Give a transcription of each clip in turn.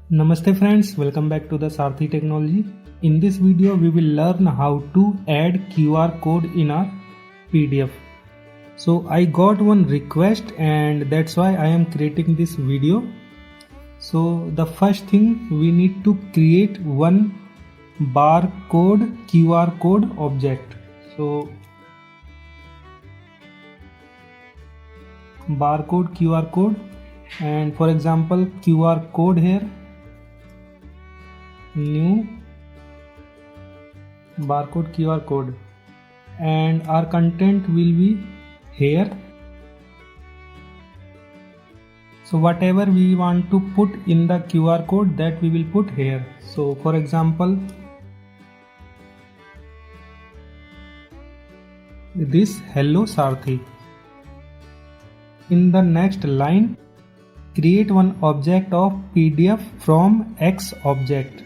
Namaste friends, welcome back to the Sarthi Technology. In this video we will learn how to add QR code in our PDF. So I got one request and that's why I am creating this video. So the first thing, we need to create one barcode QR code object. So barcode QR code, and for example QR code here, new barcode QR code, and our content will be here. So whatever we want to put in the QR code, that we will put here. So for example, this hello Sarthi. In the next line, create one object of PDF from X object.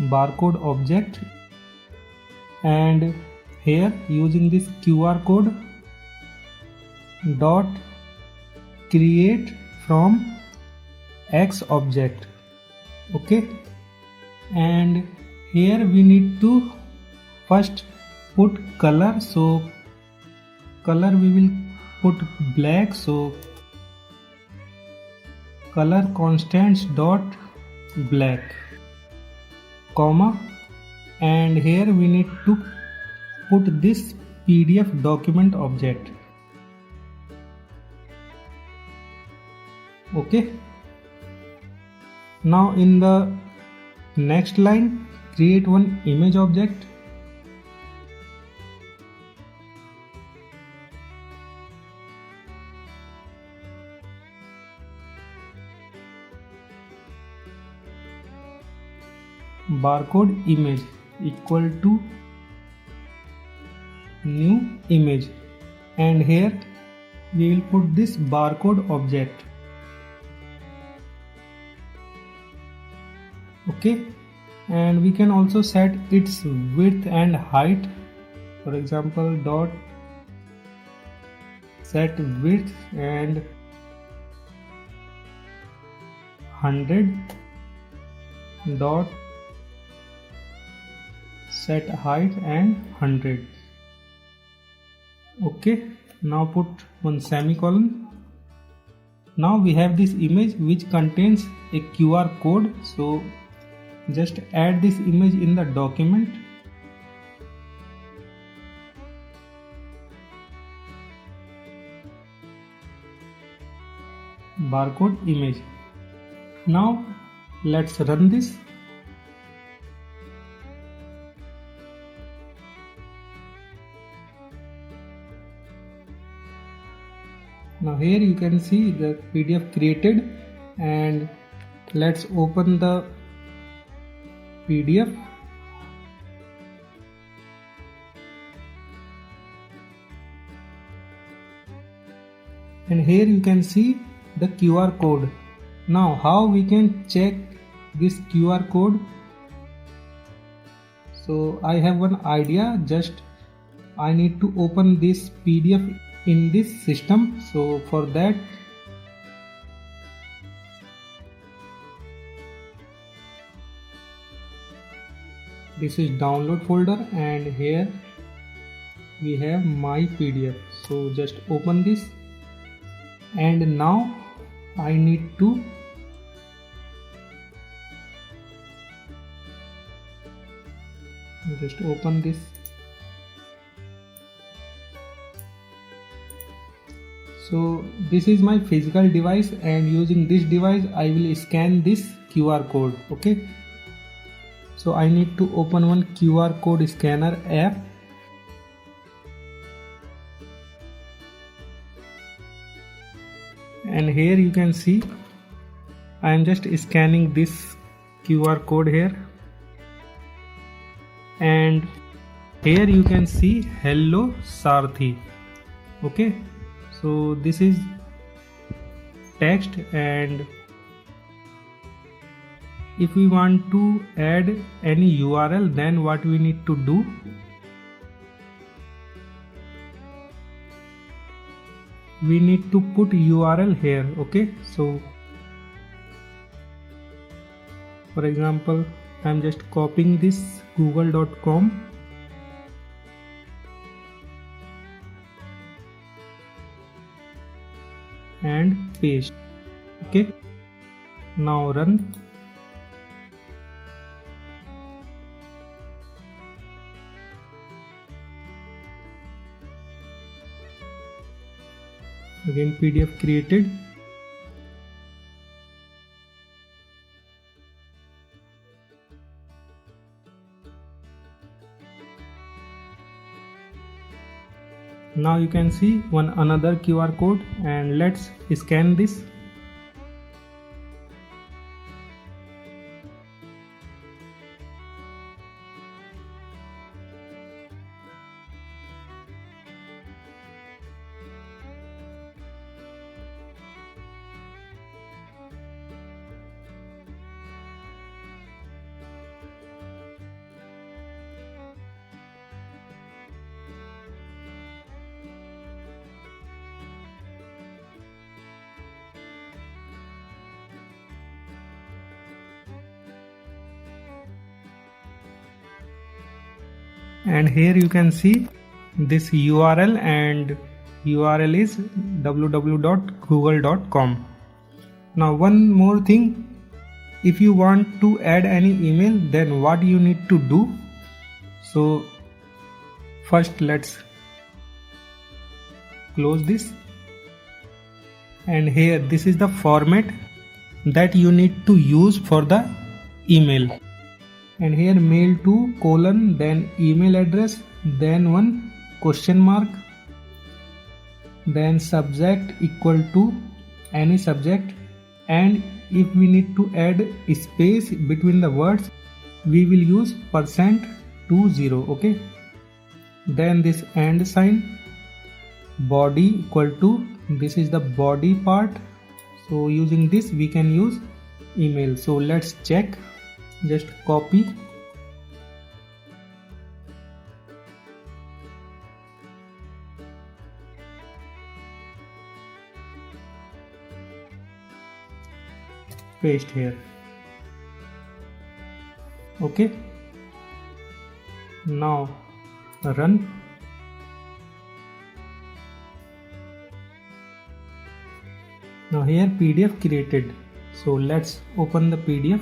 Barcode object, and here using this QR code dot create from X object. Okay, and here we need to first put color. So color we will put black. So color constants dot black, comma, and here we need to put this PDF document object. Okay, now in the next line, create one image object. Barcode image equal to new image, and here we will put this barcode object. Okay, and we can also set its width and height. For example, dot set width and 100, dot set height and 100. Okay, now put one semicolon. Now we have this image which contains a QR code. So just add this image in the document. Barcode image. Now let's run this. Now here you can see the PDF created, and let's open the PDF. And here you can see the QR code. Now how we can check this QR code? So I have one idea. Just I need to open this PDF in this system. So for that, this is download folder, and here we have my PDF. So just open this, and now I need to just open this. So this is my physical device, and using this device I will scan this QR code. Okay, so I need to open one QR code scanner app. And here you can see I am just scanning this QR code here, and here you can see hello Sarthi. Okay, so this is text, and if we want to add any URL, then what we need to do, we need to put URL here. Okay, so for example, I'm just copying this google.com and paste. Okay, now run. Again, PDF created. Now you can see another QR code, and let's scan this. And here you can see this URL, and URL is www.google.com. Now one more thing, if you want to add any email, then what you need to do. So first let's close this, and here this is the format that you need to use for the email. And here mail to colon, then email address, then one question mark, then subject equal to any subject, and if we need to add space between the words, we will use %20. Okay, then this and sign, body equal to, this is the body part, so using this we can use email. So let's check. Just copy, paste here. Okay, now run. Now here PDF created, so let's open the PDF.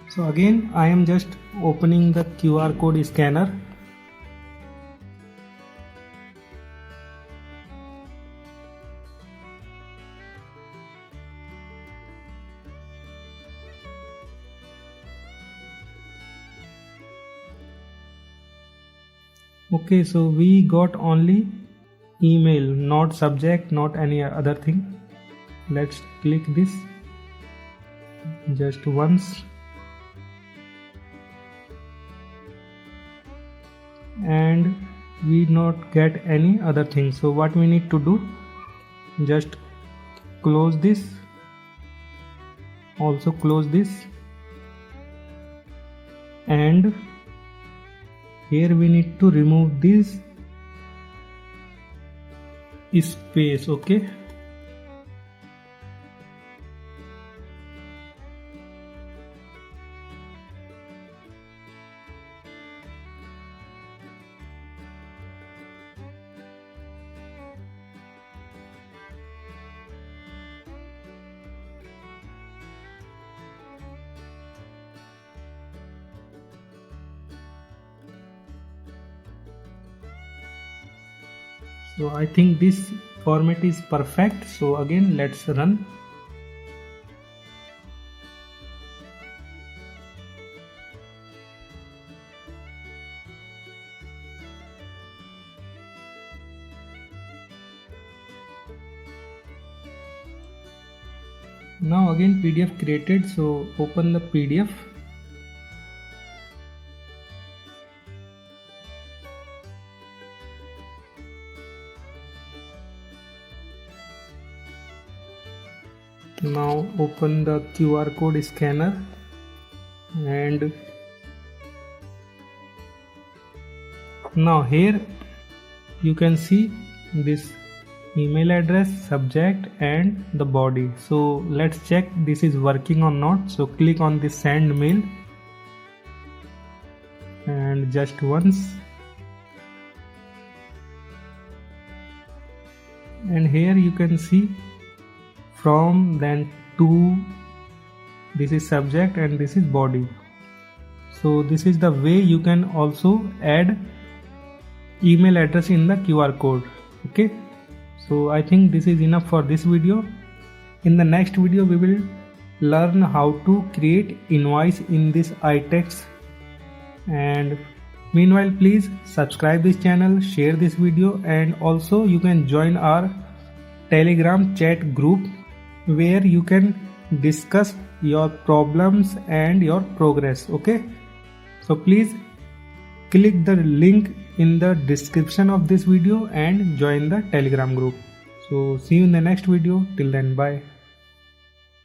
So again, I am just opening the QR code scanner. Okay, so we got only email, not subject, not any other thing. Let's click this just once, and we not get any other thing. So what we need to do, just close this, also close this, and here we need to remove this space. Okay, so I think this format is perfect. So again, let's run. Now again PDF created, so open the PDF. open the QR code scanner, and now here you can see this email address, subject and the body. So let's check this is working or not. So click on the send mail and just once, and here you can see from, then to, this is subject and this is body. So this is the way you can also add email address in the QR code. Okay, so I think this is enough for this video. In the next video we will learn how to create invoice in this iText, and meanwhile please subscribe this channel, share this video, and also you can join our Telegram chat group where you can discuss your problems and your progress. Okay, so please click the link in the description of this video and join the Telegram group. So see you in the next video. Till then, bye.